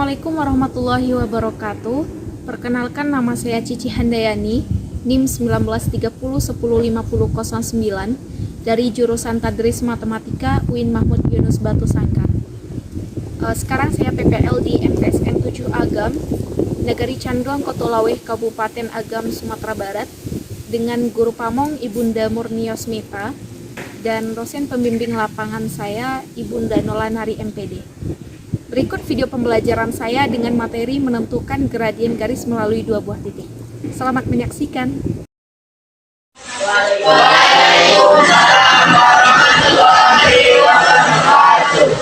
Assalamualaikum warahmatullahi wabarakatuh. Perkenalkan, nama saya Cici Handayani, NIM 1930105009 dari jurusan Tadris Matematika UIN Mahmud Yunus Batu Sangkar. Sekarang saya PPL di MTSN 7 Agam, Negeri Candong, Kotolaweh, Kabupaten Agam, Sumatera Barat, dengan guru pamong Ibunda Murniosmita dan dosen pembimbing lapangan saya Ibunda Nolanari MPD. Berikut video pembelajaran saya dengan materi menentukan gradien garis melalui dua buah titik. Selamat menyaksikan. Waalaikumsalam warahmatullahi wabarakatuh.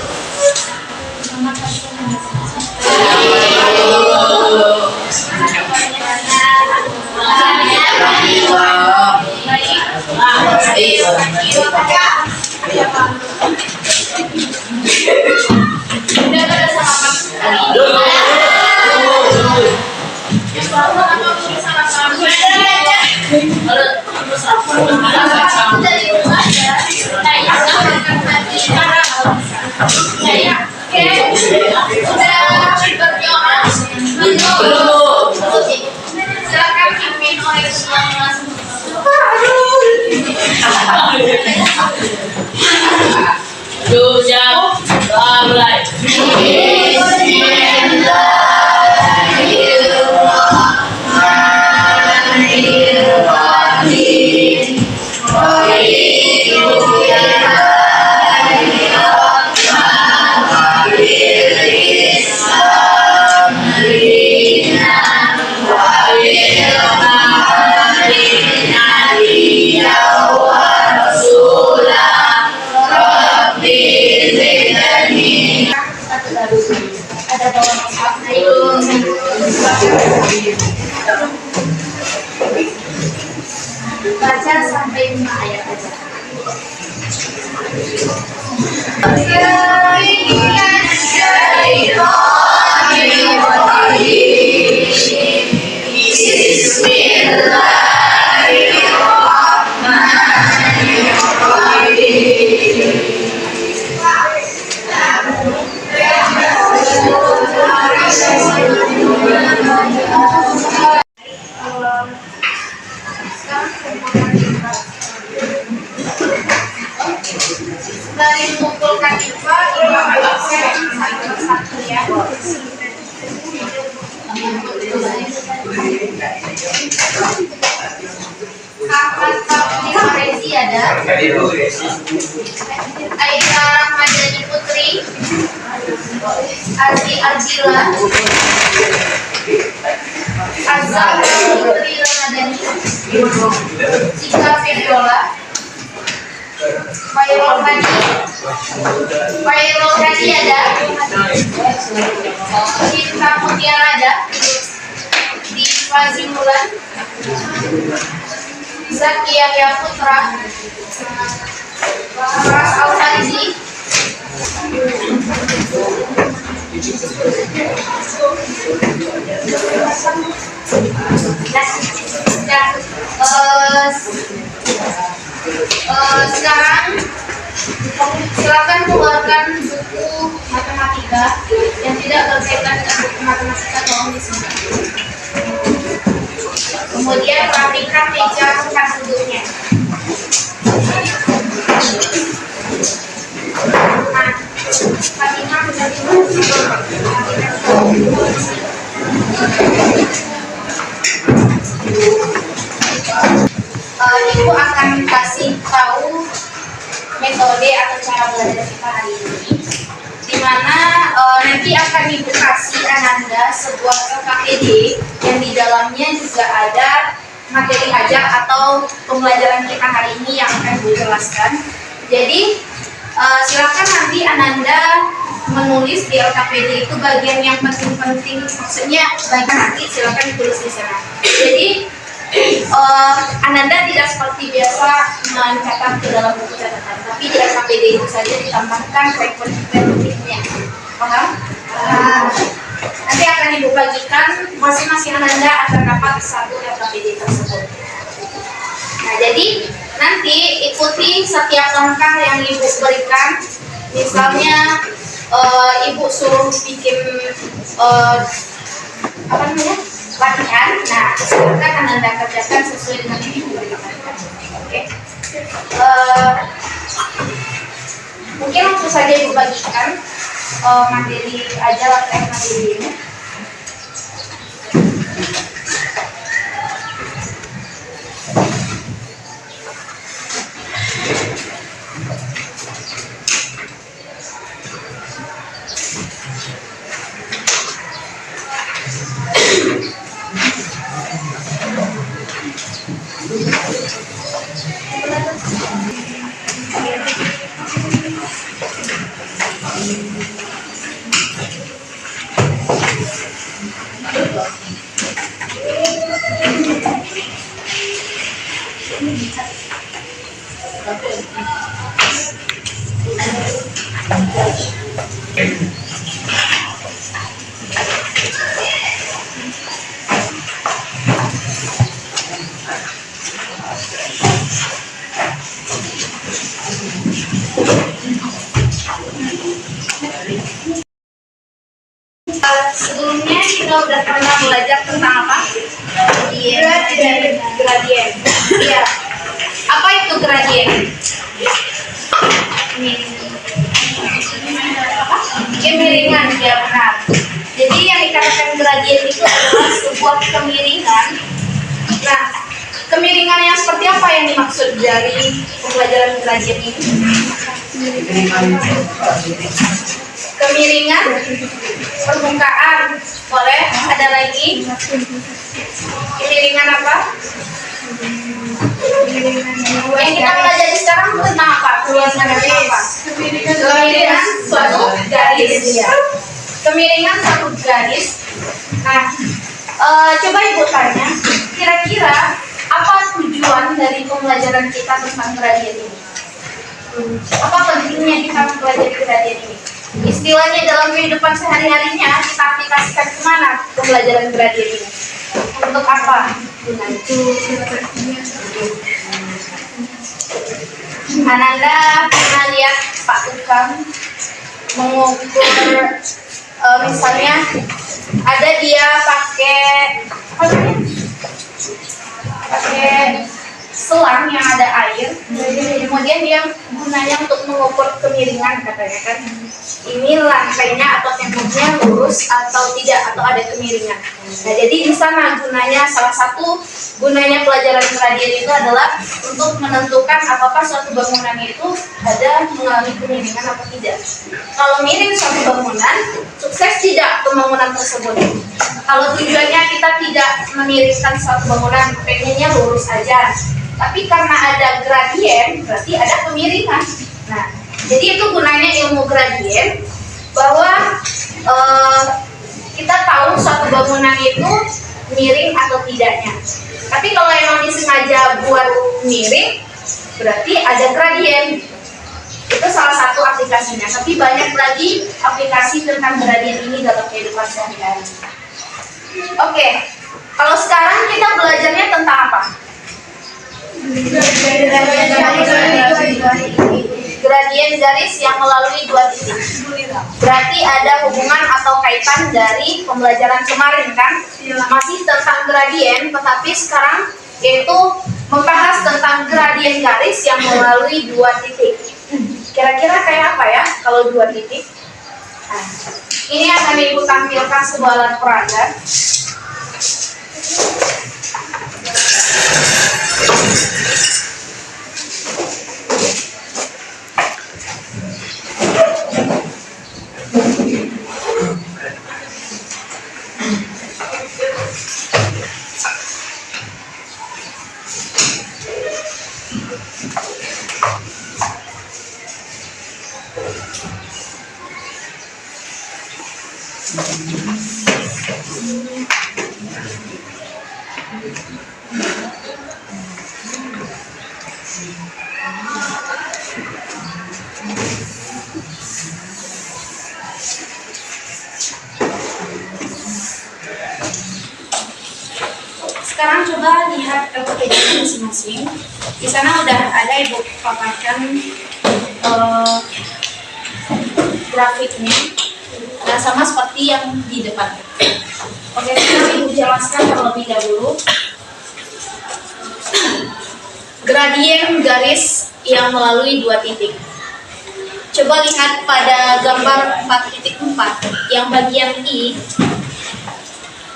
Baca sampai 5 ayat aja. Dari mengumpulkan IPA, satu ya. Kakak Rezi ada. Aida Rahmadani Putri, Ardi Azila, Azhar Putri Ramadhani, Cika Febiola, Wairul Hadi ada, Cinta Mutiara ada, Diva Zimulan, Zakia Yaputra, Ras Al-Farizi, sekarang silakan keluarkan buku matematika yang tidak berkaitan dengan buku matematika, tolong disimpan. Kemudian rapikan meja tempat duduknya. Fatimah menjadi Ibu akan kasih tahu metode atau cara belajar kita hari ini, di mana nanti akan Ibu kasih Ananda sebuah LKPD yang di dalamnya juga ada materi ajar atau pembelajaran kita hari ini yang akan Ibu jelaskan. Jadi silakan nanti Ananda menulis di LKPD itu bagian yang penting-penting, maksudnya bagian nanti silakan ditulis di sana. Jadi Ananda tidak seperti biasa mencatat ke dalam buku catatan, tapi di LKPD itu saja ditambahkan referensinya. Paham? Nanti akan Ibu bagikan, masing-masing Ananda akan dapat satu LKPD tersebut. Nah, jadi nanti ikuti setiap langkah yang Ibu berikan. Misalnya ibu suruh bikin apa namanya latihan. Nah, silakan Anda kerjakan sesuai dengan yang ibu berikan. Oke. Mungkin langsung saja ibu bagikan materi aja latihan materi ini. Sebelumnya kita udah pernah belajar tentang apa? Gradien. Iya. Apa itu gradien? Kemiringan, ya benar. Jadi yang dikatakan gradien itu adalah sebuah kemiringan. Nah, kemiringan yang seperti apa yang dimaksud dari pembelajaran gradien ini? Kemiringan permukaan, boleh. Ada lagi? Kemiringan apa? Yang kita pelajari sekarang tentang apa? Kemiringan suatu garis. Kemiringan suatu garis. Nah, coba ibu tanya, kira-kira apa tujuan dari pembelajaran kita tentang gradien ini? Apa pentingnya kita mempelajari gradien ini? Istilahnya dalam kehidupan sehari-harinya kita aplikasikan kemana pembelajaran gradien ini? Untuk apa? Ananda pernah lihat Pak Tukang mengukur, misalnya ada dia pakai apa namanya? Pakai selang yang ada air, kemudian dia gunanya untuk mengukur kemiringan, katanya kan ini lantainya atau temboknya lurus atau tidak, atau ada kemiringan. Nah, jadi di sana gunanya, salah satu gunanya pelajaran gradien itu adalah untuk menentukan apakah suatu bangunan itu ada mengalami kemiringan atau tidak. Kalau miring suatu bangunan, sukses tidak pembangunan tersebut. Kalau tujuannya kita tidak memiringkan suatu bangunan, pengennya lurus aja, tapi karena ada gradien, berarti ada kemiringan. Nah, jadi itu gunanya ilmu gradien, bahwa kita tahu suatu bangunan itu miring atau tidaknya. Tapi kalau emang disengaja buat miring, berarti ada gradien. Itu salah satu aplikasinya. Tapi banyak lagi aplikasi tentang gradien ini dalam kehidupan sehari-hari. Oke, kalau sekarang kita belajarnya tentang apa? Gradien garis yang melalui dua titik. Berarti ada hubungan atau kaitan dari pembelajaran kemarin kan? Masih tentang gradien, tetapi sekarang yaitu membahas tentang gradien garis yang melalui dua titik. Kira-kira kayak apa ya kalau dua titik? Nah, ini akan ibu tampilkan sebuah alat peraga. Sekarang coba lihat LPG masing-masing. Di sana udah ada ibu paparkan grafiknya. Nah, sama seperti yang di depan. Oke, sekarang Ibu jelaskan terlebih dahulu. Gradien garis yang melalui dua titik. Coba lihat pada gambar 4.4 yang bagian I.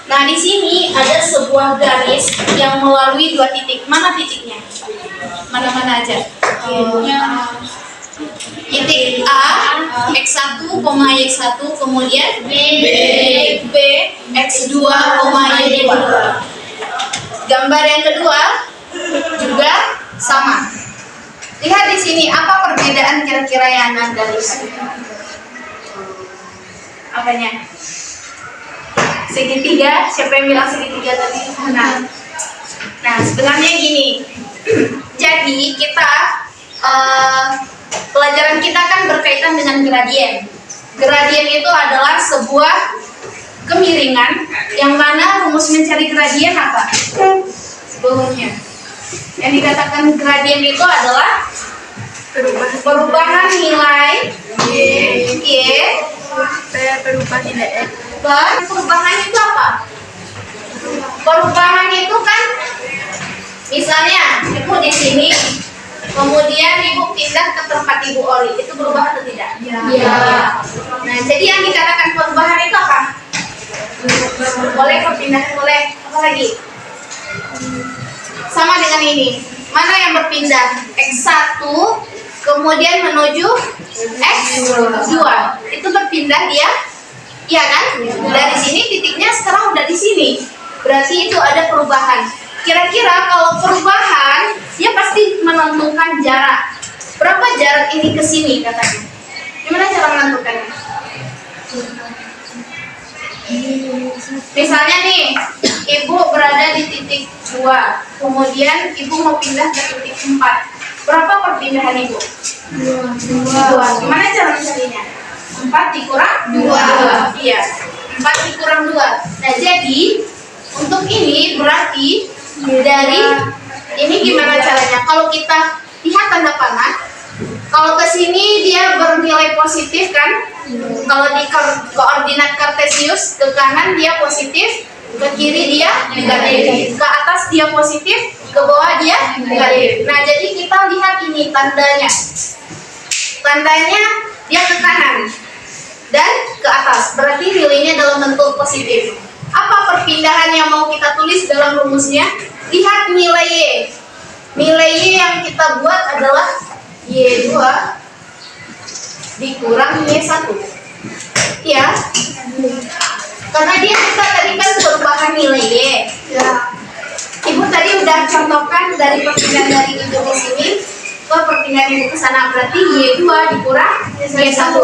Nah, di sini ada sebuah garis yang melalui dua titik. Mana titiknya? Mana-mana aja. Titik A, X1, Y1, kemudian B, X2, Y2. Gambar yang kedua juga sama. Lihat di sini, apa perbedaan kira-kira yang Anda lihat? Apanya? Segitiga, siapa yang bilang segitiga tadi? Nah, sebenarnya gini. Jadi kita pelajaran kita kan berkaitan dengan gradien. Gradien itu adalah sebuah kemiringan yang mana rumus mencari gradien apa? Sebelumnya. Yang dikatakan gradien itu adalah perubahan nilai Y berubah nilai X. Perubahan itu apa? Perubahan itu kan misalnya Ibu di sini, kemudian Ibu pindah ke tempat Ibu Ori, itu berubah atau tidak? Ya. Nah, jadi yang dikatakan perubahan itu apa? Boleh perpindahan, boleh. Apa lagi? Sama dengan ini. Mana yang berpindah? X1 kemudian menuju X2. Itu berpindah dia. Iya kan? Dari sini titiknya sekarang udah di sini. Berarti itu ada perubahan. Kira-kira kalau perubahan, dia pasti menentukan jarak. Berapa jarak ini ke sini katanya? Gimana cara menentukannya? Misalnya nih, Ibu berada di titik 2, kemudian Ibu mau pindah ke titik 4. Berapa perpindahan Ibu? 2. Gimana cara mencarinya? 4 dikurang 2. Iya, 4 dikurang 2. Nah, jadi untuk ini berarti dari ini gimana caranya? Kalau kita lihat tanda panah, kalau ke sini dia bernilai positif kan? Kalau di koordinat kartesius, ke kanan dia positif, ke kiri dia negatif, ke atas dia positif, ke bawah dia negatif. Nah, jadi kita lihat ini tandanya. Tandanya dia ke kanan dan ke atas, berarti nilainya dalam bentuk positif. Apa perpindahan yang mau kita tulis dalam rumusnya? Lihat nilai Y. Nilai Y yang kita buat adalah Y2 dikurang Y1. Ya. Karena dia kita tadi kan perubahan nilai Y. Ya. Ibu tadi udah contohkan dari perpindahan dari itu di sini ke perpindahan itu ke sana, berarti Y2 dikurang Y1.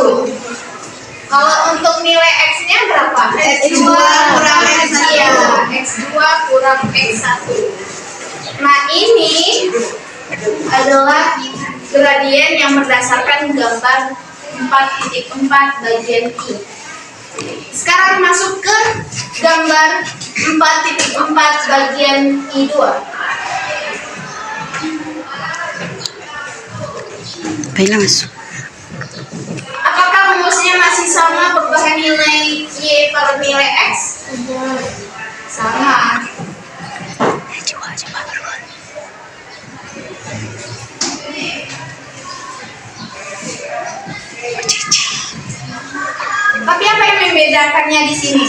Kalau untuk nilai X-nya berapa? X2 kurang X1. Iya, X2 kurang X1. Nah, ini adalah gradien yang berdasarkan gambar 4.4 bagian I. Sekarang masuk ke gambar 4.4 bagian I2. Baiklah, masuk. Apakah rumusnya masih sama perubahan nilai Y per nilai X? Sama. Tapi apa yang membedakannya di sini?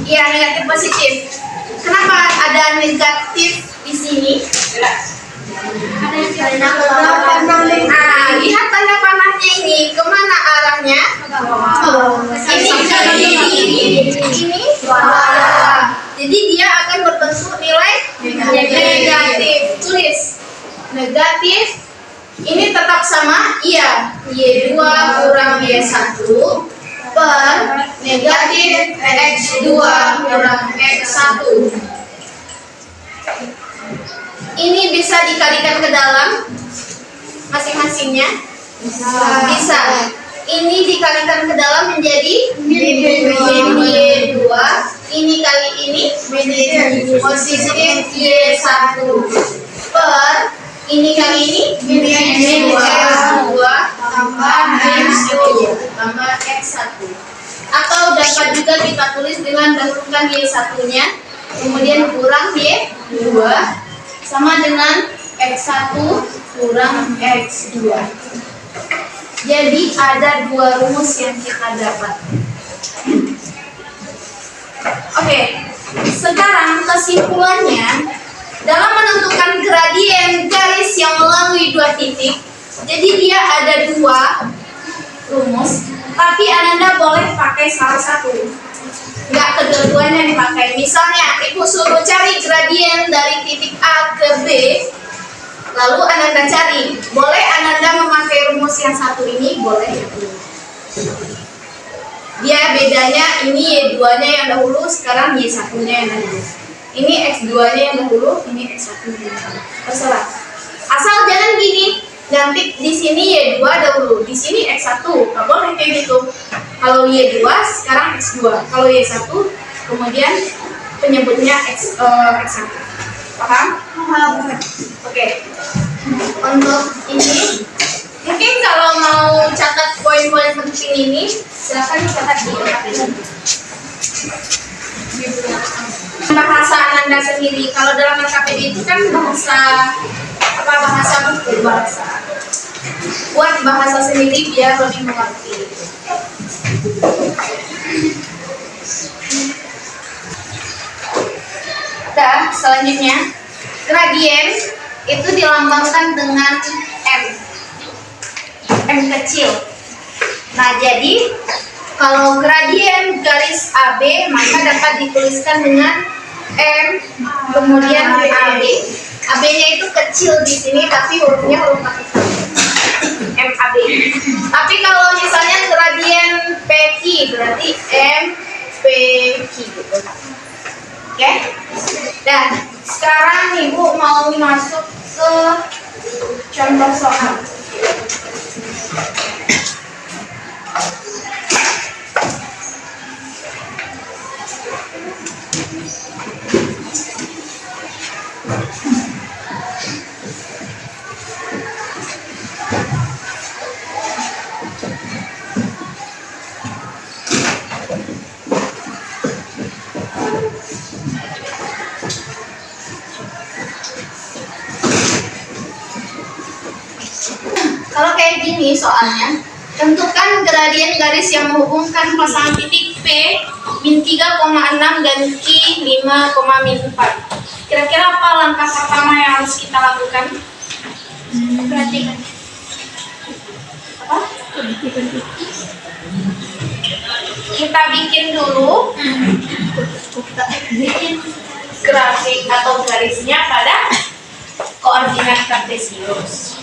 Iya, negatif positif. Kenapa ada negatif di sini? Lihat tanda panahnya ini, kemana arahnya? Ini ke kiri, ini bawah. Jadi dia akan berbentuk nilai negatif. Tulis negatif. Ini tetap sama, iya. Y2 kurang Y1 per negatif X2 kurang X1. Ini bisa dikalikan ke dalam masing-masingnya? Bisa. Ini dikalikan ke dalam menjadi Y2. Ini kali ini positif Y1 per Ini kali ini X2 tambah X1. Atau dapat juga kita tulis dengan dahulukan Y1-nya, kemudian kurang Y2 sama dengan X1 kurang X2. Jadi ada dua rumus yang kita dapat. Oke, sekarang kesimpulannya, dalam menentukan gradien garis yang melalui dua titik, jadi dia ada dua rumus, tapi Ananda boleh pakai salah satu, nggak kedua-duanya dipakai. Misalnya, Ibu suruh cari gradien dari titik A ke B, lalu Ananda cari, boleh Ananda memakai rumus yang satu ini, boleh. Dia bedanya ini Y2-nya yang dahulu, sekarang Y1-nya yang dahulu. Ini X2-nya yang dahulu, ini X1-nya yang dahulu. Terserah. Asal jangan gini, nanti di sini Y2 dahulu, di sini X1, nggak boleh kayak gitu. Kalau Y2 sekarang X2, kalau Y1 kemudian penyebutnya X1. Paham? Oke. Untuk ini, mungkin kalau mau catat poin-poin penting ini, silakan catat di KPD. Bahasa Ananda sendiri. Kalau dalam KPD itu kan bahasa buku, buat bahasa sendiri biar lebih mengerti. Selanjutnya, gradien itu dilambangkan dengan M kecil. Nah, jadi kalau gradien garis AB maka dapat dituliskan dengan M kemudian AB. AB-nya itu kecil di sini tapi hurufnya huruf kapital. MAB. Tapi kalau misalnya gradien PQ berarti MPQ gitu. Oke? Dan sekarang Ibu mau masuk ke contoh soal. Kalau kayak gini soalnya, tentukan gradien garis yang menghubungkan pasangan titik P min 3,6 dan Q 5,4. Kira-kira apa langkah pertama yang harus kita lakukan? Perhatikan. Apa? Kita bikin dulu grafik atau garisnya pada koordinat kartesius.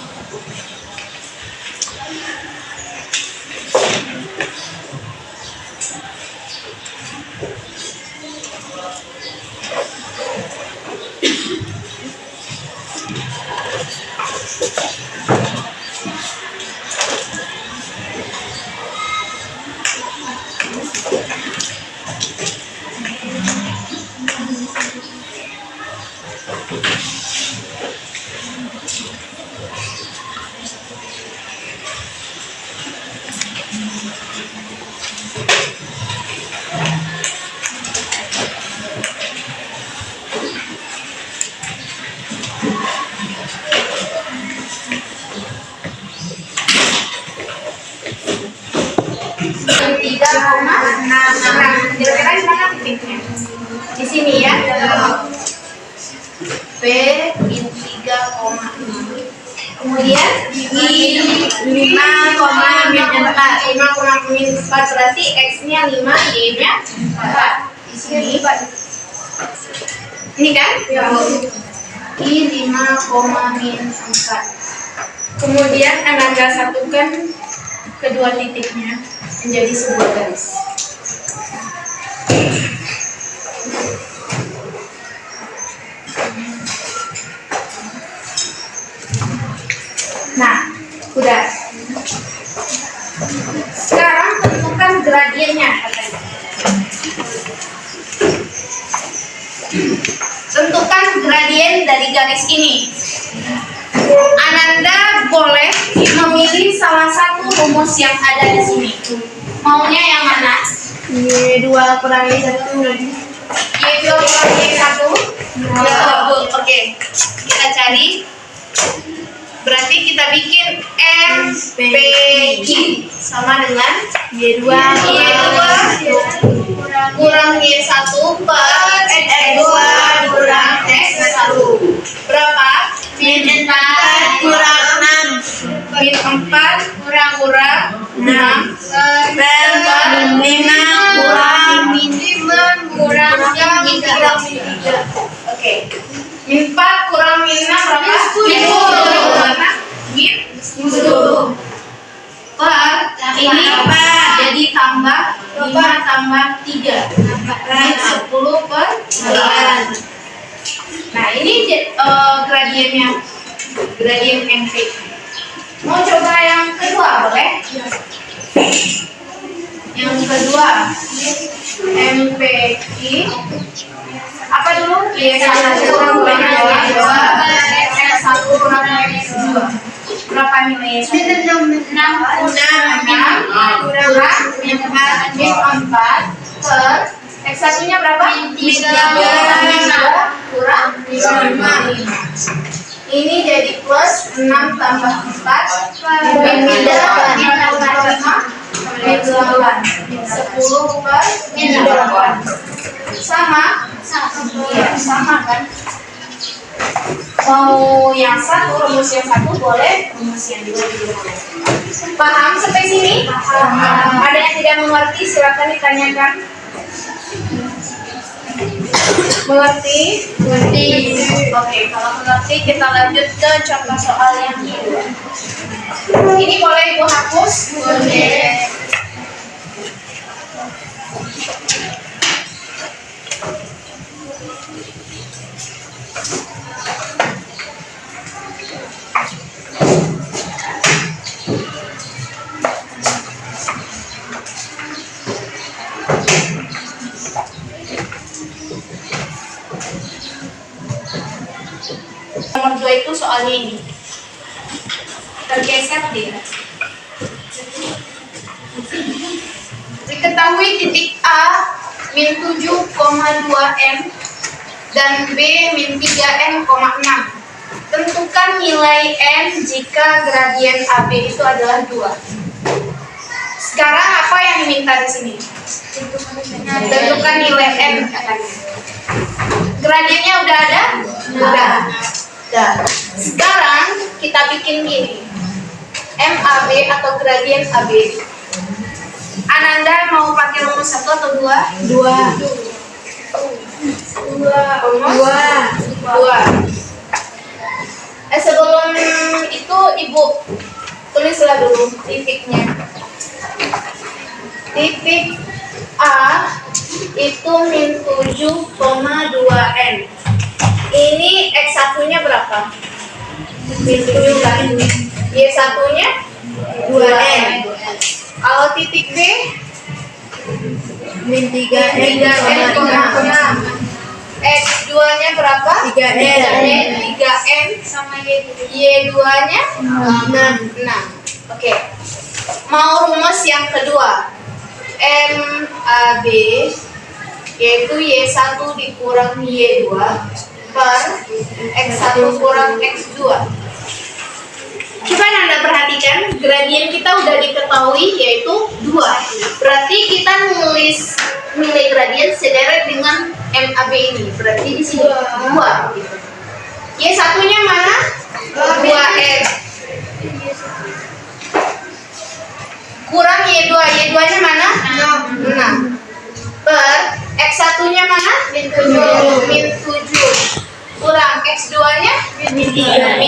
Kira-kira di mana titiknya? Di sini ya. P min 3,6. Kemudian di 5,4 berarti X-nya 5, Y-nya 4. Di sini ini kan? I 5,4. Kemudian Ananda satukan kedua titiknya menjadi sebuah garis. Nah, udah. Sekarang tentukan gradiennya. Tentukan gradien dari garis ini. memilih salah satu rumus yang ada di sini. Maunya yang mana? Y2 kurang Y1. Y2 kurang Y1. Oke, kita cari. Berarti kita bikin MPQ sama dengan Y2 kurang Y1 per X2 kurang X1. Berapa? min 4 kurang 6 Min 4 kurang 6 per 5 kurang min 5 kurang 3. Oke. Min 4 kurang min 6 berapa? Min 10. Per ini jadi tambah 5 tambah 3. Min 10 per 9. Nah, ini gradiennya. Gradien MP. Mau coba yang kedua boleh? Yang kedua MPQ apa dulu? Y1 kurang Y2 X1 kurang X2. Berapa nilainya? 6 kurang min 4 per X1 nya berapa? Min 3 kurang min 5. Ini jadi plus 6 tambah 4 min 3 tambah 5 min 8 min 10 per min 8 sama? Iya, sama kan? Mau yang satu, rumus yang satu boleh, rumus yang dua juga boleh. Paham sampai sini? Paham. Ada yang tidak mengerti silakan ditanyakan. Mengerti? Mengerti. Oke, kalau mengerti kita lanjut ke contoh soal yang kedua. Ini boleh Ibu hapus? Boleh. Nomor 2 itu soalnya ini tergeser dia. Diketahui titik A min 7,2 M dan B min 3 M,6. Tentukan nilai M jika gradien AB itu adalah 2. Sekarang apa yang diminta di sini? Tentukan nilai M katanya. Gradiennya udah ada? Udah. Sekarang kita bikin gini. MAB atau gradien AB. Ananda mau pakai rumus 1 atau 2? 2. Sebelum itu Ibu tulislah dulu titiknya. Titik A itu min 7,2 N. Ini X1 nya berapa? Min 7 kan? Y1 nya 2N. Kalau titik B min 3 N, 3N,6. X2 nya berapa? 3N. 3N sama Y2 nya 6. Oke. Mau rumus yang kedua. MAB yaitu Y1 dikurang Y2 per X1 kurang X2. Coba Anda perhatikan, gradien kita udah diketahui yaitu 2. Berarti kita nulis nilai gradien sederet dengan MAB ini. Berarti di sini 2 gitu. Y1-nya mana? 2N. Kurang Y2. Y2-nya mana? 6. Per X1-nya mana? Min 7. Kurang X2-nya? Min 3N.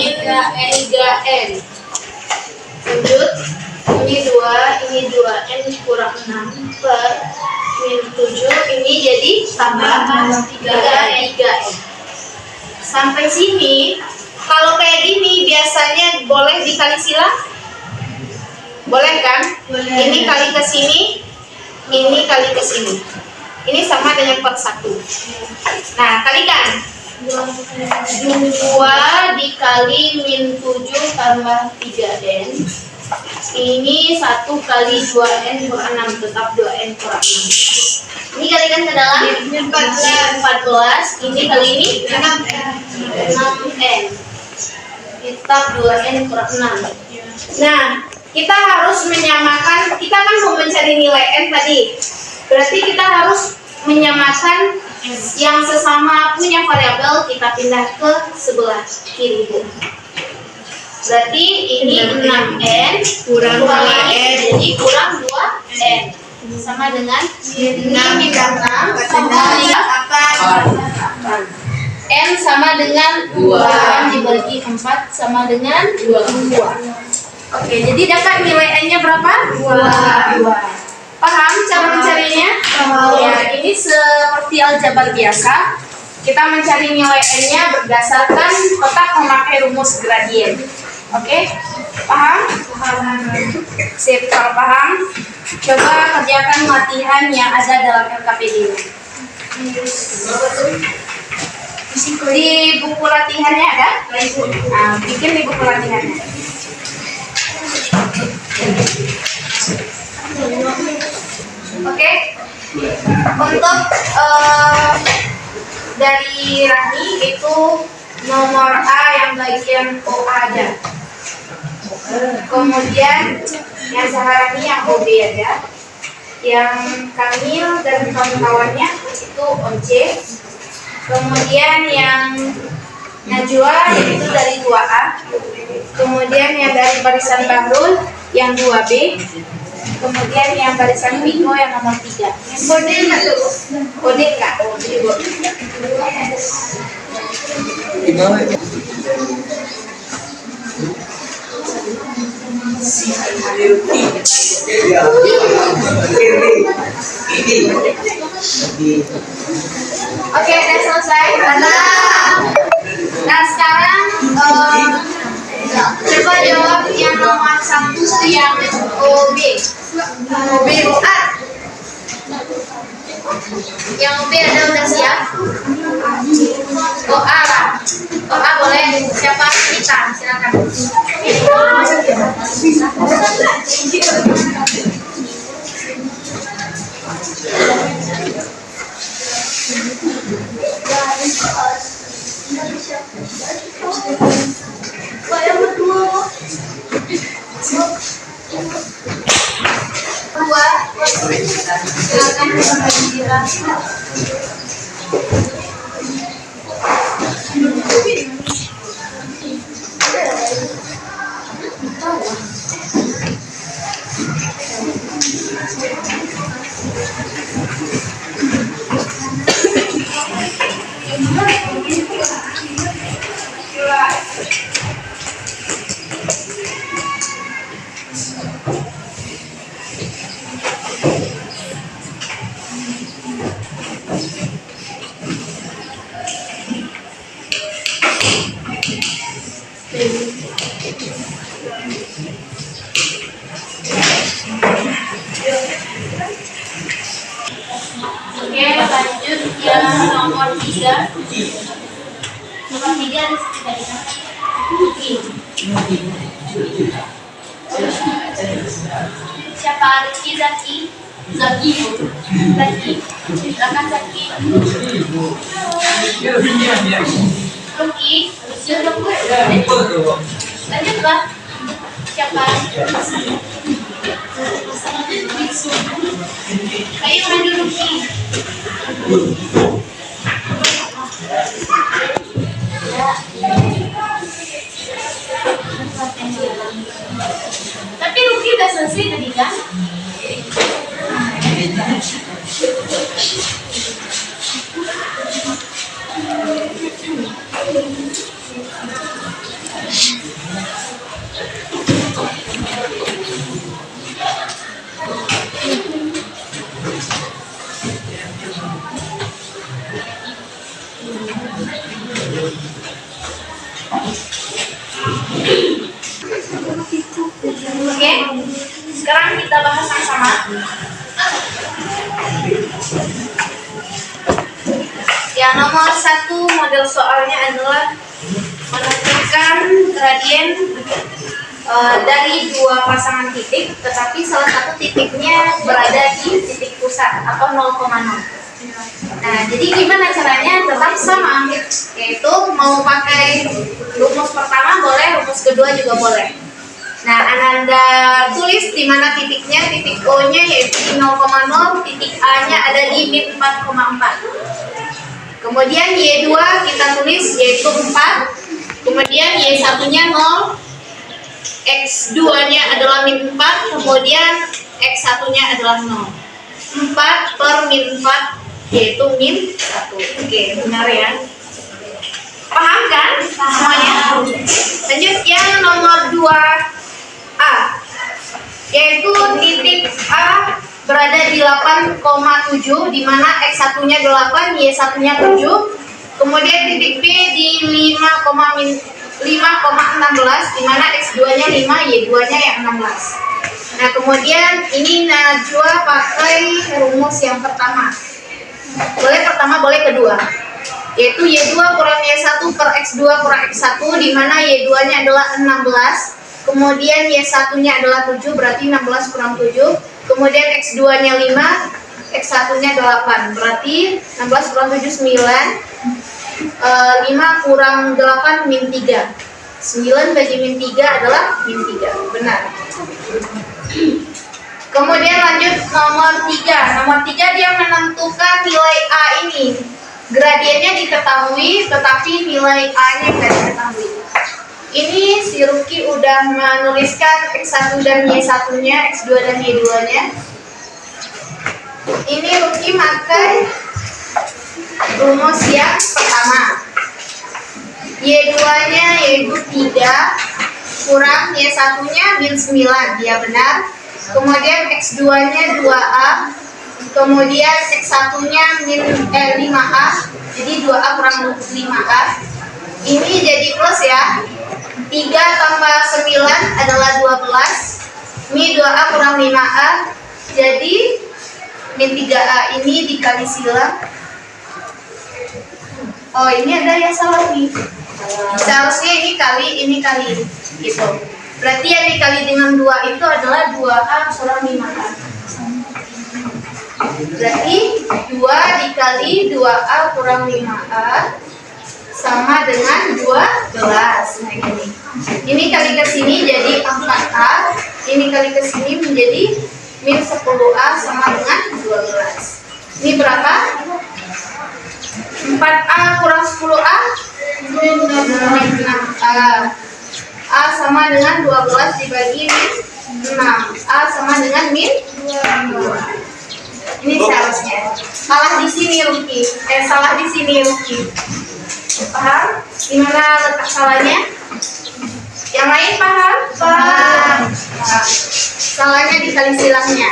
Lanjut. Ini 2, ini 2N kurang 6 per min 7. Ini jadi tambah 3N. Sampai sini, kalau kayak gini biasanya boleh dikali silang? Boleh kan? Boleh. Ini kali ke sini, ini kali ke sini. Ini sama dengan per 1. Nah, kalikan. 2 dikali min 7 tambah 3n. Ini 1 kali 2n per 6, tetap 2n per 6. Ini kalikan ke dalam 14. Ini kali ini 6n. Tetap 2n per 6. Nah, kita harus menyamakan, kita kan mau mencari nilai n tadi. Berarti kita harus menyamakan yang sesama punya variabel, kita pindah ke sebelah kiri. Berarti ini 6n Kurang 2n. jadi kurang 2n. Sama dengan 6 minus 6 tambah 8. N sama dengan 2 dibagi 4 sama dengan 2. Oke, jadi dapat nilai n-nya berapa? 2. Paham cara mencarinya? Ya, ini seperti aljabar biasa. Kita mencari nilai n-nya berdasarkan kotak memakai rumus gradien. Oke? Paham? Sip, kalau paham, coba kerjakan latihan yang ada dalam LKPD ini. Di buku latihannya ada? Nah, bikin di buku latihannya. Oke, untuk dari Rani itu nomor A yang bagian O aja. Kemudian yang Zaharani yang OB aja. Yang Kamil dan kawan-kawannya itu OC. Kemudian yang Najwa itu dari 2A. Kemudian yang dari barisan Bahrul yang 2B. Kemudian yang barisan Bingo yang nomor 3. Kode enggak tuh? Kode enggak? Oh, jadi Oke, udah selesai. Nah, sekarang coba jawab yang nomor 1 yang OB. OB OA. Yang OB ada udah siap? OA lah. OA boleh. Siapa? Kita, silakan. Yang berdua. Silakan bergiliran. Oke, lanjut yang nomor 3. Nomor 3 ada siapa? Rizky, Zaki. Silakan Zaki. Ruki, lanjut Pak. Siapa? Ayo maju Ruki. Tapi Ruki udah selesai tadi kan? Oke, sekarang kita bahas sama-sama. Yang nomor 1 model model soalnya adalah menentukan gradien dari dua pasangan titik, tetapi salah satu titiknya berada di titik pusat atau 0,0. Nah, jadi gimana caranya? Tetap sama, yaitu mau pakai rumus pertama boleh, rumus kedua juga boleh. Nah, Ananda tulis di mana titiknya, titik O-nya yaitu di 0,0, titik A-nya ada di min 4,4. Kemudian Y2 kita tulis yaitu 4, kemudian Y1-nya 0, X2-nya adalah min 4, kemudian X1-nya adalah 0. 4 per min 4 yaitu min 1. Oke, benar ya. Paham kan semuanya? Lanjut yang nomor 2A, yaitu titik A berada di 8,7, di mana X1-nya 8, Y1-nya 7. Kemudian titik B di 5,16, di mana X2-nya 5, Y2-nya yang 16. Nah, kemudian ini Najwa pakai rumus yang pertama. Boleh pertama, boleh kedua. Yaitu Y2 kurang Y1 per X2 kurang X1, di mana Y2-nya adalah 16. Kemudian Y1-nya adalah 7, berarti 16 kurang 7. Kemudian X2-nya 5, X1-nya 8, berarti 16 kurang 7, 9. 5 kurang 8, min 3. 9 bagi min 3 adalah min 3, benar. Kemudian lanjut nomor 3. Nomor 3 dia menentukan nilai A ini. Gradiennya diketahui, tetapi nilai A-nya tidak diketahui. Ini si Ruki udah menuliskan X1 dan Y1-nya, X2 dan Y2-nya. Ini Ruki pakai rumus yang pertama. Y2-nya yaitu 3 kurang Y1-nya min 9, dia benar. Kemudian X2-nya 2A, kemudian X1-nya min 5A, jadi 2A kurang 5A. Ini jadi plus ya. 3 tambah 9 adalah 12. Mi 2A kurang 5A, jadi min 3A ini dikali silang. Oh, ini ada yang salah nih. Seharusnya ini kali gitu. Berarti yang dikali dengan 2 itu adalah 2A kurang 5A. Berarti 2 dikali 2A kurang 5A sama dengan 12. Nah, ini. Ini kali ke sini jadi 4A, ini kali ke sini menjadi min 10A sama dengan 12. Ini berapa? 4A kurang 10A? 6A. A sama dengan 12 dibagi min 6. A sama dengan min 2. Ini seharusnya. Salah di sini Ruki. Salah di sini Ruki. Paham? Gimana letak salahnya? Yang lain paham? Paham. Salahnya dikali silangnya.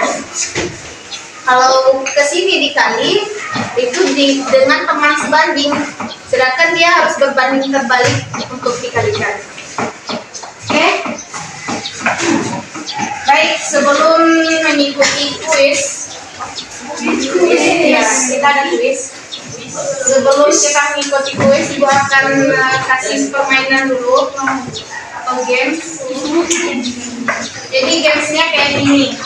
Kalau ke sini dikali, itu dengan teman sebanding. Sedangkan dia harus berbanding terbalik untuk dikalikan. Oke? Baik, sebelum mengikuti kuis, ya, kita ada kuis. Sebelum kita mengikuti kuis, Ibu akan kasih permainan dulu atau games. Jadi gamesnya kayak gini.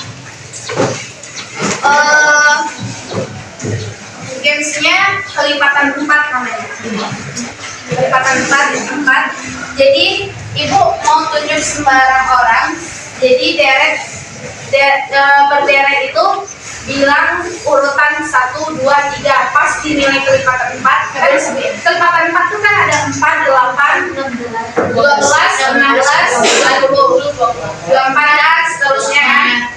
Gamesnya kelipatan 4 namanya. Kelipatan 4. Jadi Ibu mau tunjuk sembarang orang. Jadi berderet itu bilang urutan 1, 2, 3 pas di nilai kelipatan 4. Karena kelipatan 4 itu kan ada 4, 8, 12, 16, 20, 24 seterusnya kan.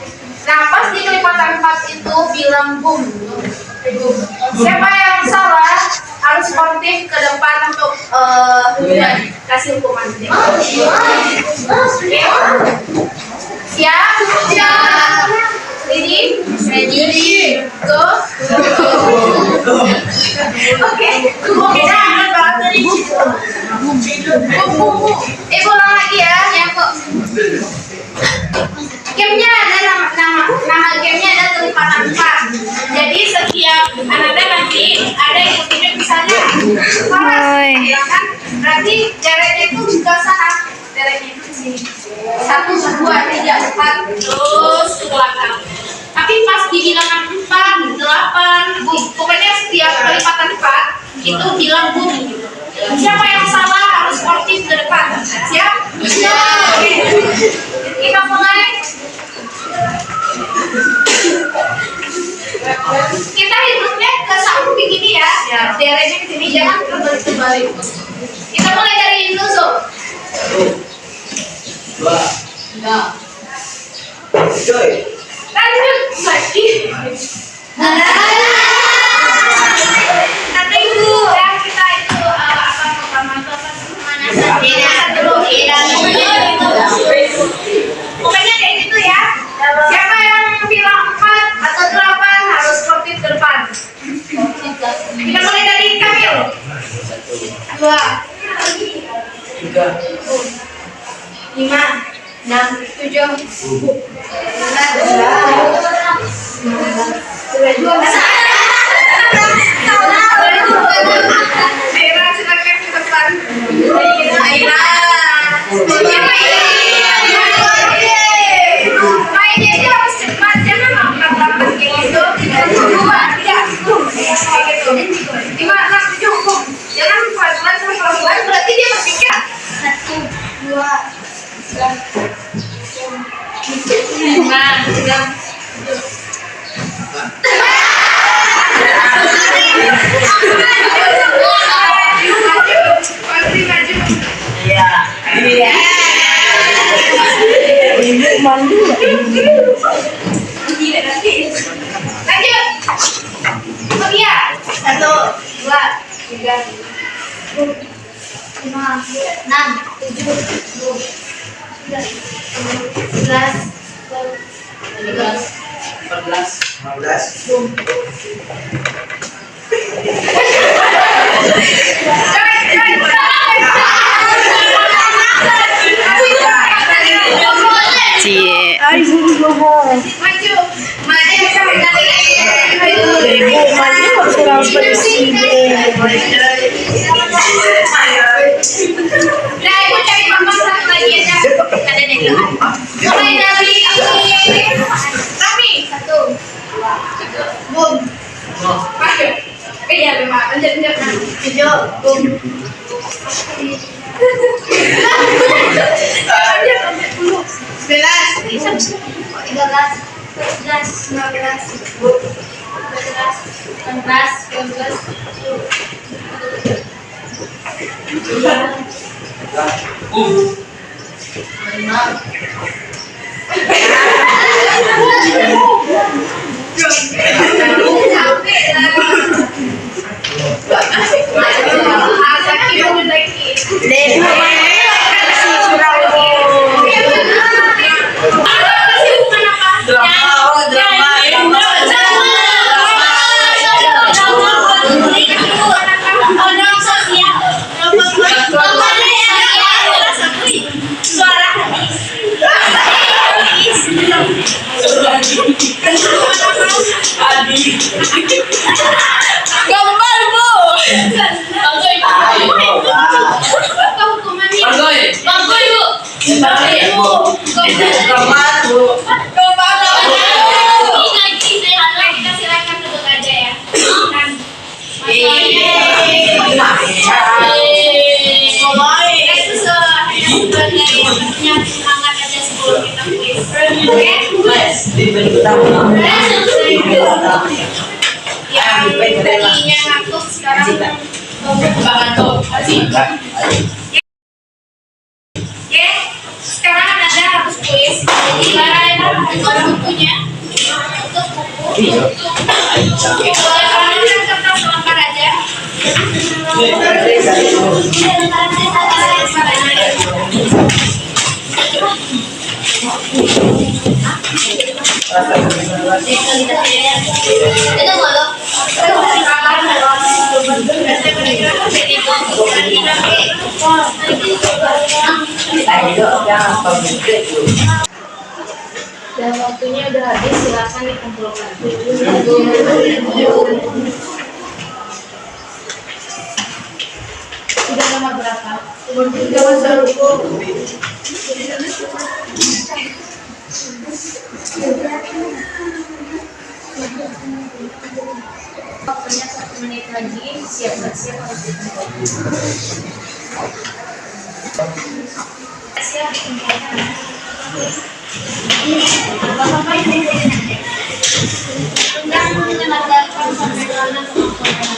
Nah, pas di kelipatan 4 itu bilang boom. Siapa yang salah harus sportif ke depan untuk kasih hukuman. Siap? Siap. Ready? Go. Oke. Ulang lagi ya. Ya kok. Gamenya ada nama gamenya ada kelipatan 4. Jadi setiap anaknya nanti ada yang tunjuk misalnya Oi. Ya kan? Berarti deretnya itu ke sana. Deretnya itu ke sini. 1, 2, 3, 4 terus ke belakang. Tapi pas di bilangan 4, 8, boom. Pokoknya setiap kelipatan 4 itu bilang boom gitu. Siapa yang salah harus sportif ke depan. Siap? Siap. Oke. Kita mulai. Kita hitungnya ke samping begini ya. Deretnya ke sini, jangan terbalik-terbalik. Kita mulai dari Nuzo. 2. Lanjut lagi. Nanti ibu yang kita itu apa pertama itu apa pemanasan dulu. Pokoknya kayak gitu ya. Siapa yang bilang 4 atau 8 harus sportif ke depan. Kita mulai dari Kamil. 2, 5, 6, 7, Aira silakan ke depan. Aira. Mainnya itu harus cepat, jangan lambat-lambat kayak gitu. 2, 3, kayak gitu. 5, 6, 7, jangan pelan-pelan sama pelan-pelan, berarti dia berpikir 1, 2, Cie. Nah, ibu cari mama satu lagi aja. Ada nih. Mulai dari Rami. 1, 2, 3, boom. Maju. Iya, memang. Lanjut. 7, boom. 11, 13, 14, Gambar, Bu. Silakan duduk aja ya. Itu sebagai semangat aja sebelum kita kuis. Yang tadinya ngantuk sekarang ngantuk. Oke, sekarang Anda harus kuis. Untuk bukunya, untuk buku, boleh kertas lengkap aja. Itu boleh. Dan waktunya udah habis, silakan dikumpulkan. Ada nomor berapa? Nomor 1. Waktunya 1 menit lagi, siap-siap harus dikumpulkan. Siap dikumpulkan. Bapak ini tentang menyelarkan sampai mana kemampuan.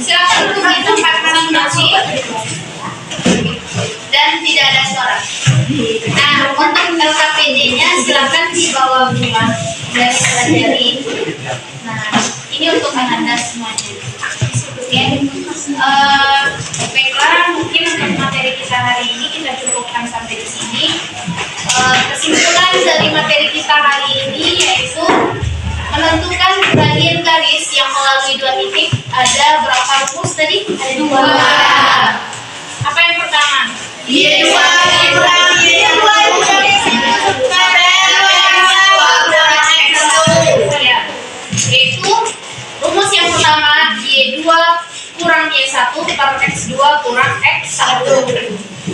Silakan duduk di tempat masing-masing dan tidak ada suara. Nah, untuk LKPD-nya silakan dibawa rumah dari pelajari. Nah, ini untuk Anda semuanya. Oke. Baiklah, mungkin untuk materi kita hari ini kita cukupkan sampai di sini. Kesimpulan dari materi kita hari ini yaitu menentukan gradien garis yang melalui 2 titik. Ada berapa rumus tadi? Ada 2. Apa yang pertama? Y2 yaitu rumus yang pertama Y2 kurang Y1 per X2 kurang X1.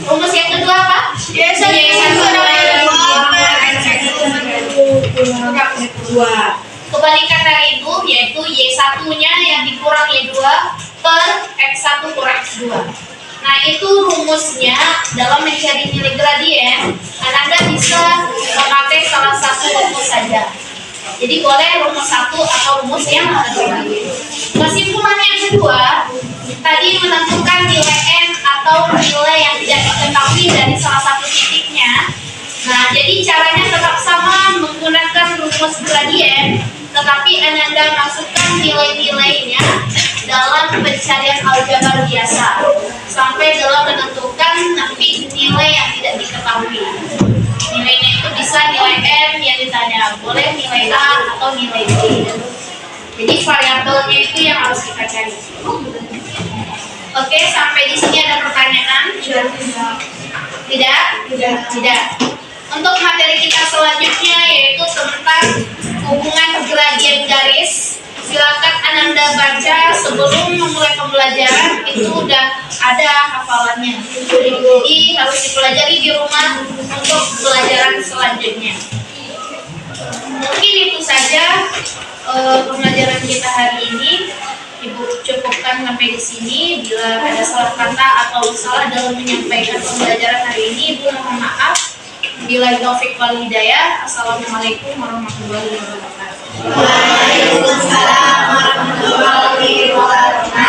Rumus yang kedua apa? Y1 per X1 kurang X2. Kebalikan dari itu yaitu Y1-nya yang dikurang Y2 per X1 kurang X2. Nah, itu rumusnya dalam mencari nilai gradien. Anda bisa memakai salah satu rumus saja. Jadi boleh rumus 1 atau rumus yang kedua. Kesimpulan yang kedua, tadi menentukan nilai N atau nilai yang tidak diketahui dari salah satu titiknya. Nah, jadi caranya tetap sama menggunakan rumus gradien, tetapi Anda masukkan nilai-nilainya dalam pencarian aljabar biasa sampai dalam menentukan nanti nilai yang tidak diketahui. Nilainya itu bisa nilai M yang ditanya, boleh nilai A atau nilai B. Jadi variabelnya itu yang harus kita cari. Oke, sampai di sini ada pertanyaan? Tidak? Tidak. Untuk materi kita selanjutnya yaitu tentang hubungan gradien garis. Silakan Ananda baca sebelum memulai pembelajaran, itu udah ada hafalannya. Jadi harus dipelajari di rumah untuk pelajaran selanjutnya. Mungkin itu saja pembelajaran kita hari ini. Ibu cukupkan sampai di sini. Bila ada salah kata atau salah dalam menyampaikan pembelajaran hari ini, Ibu mohon maaf. Bila taufik wal hidayah. Assalamualaikum warahmatullahi wabarakatuh. Waalaikumsalam warahmatullahi wabarakatuh.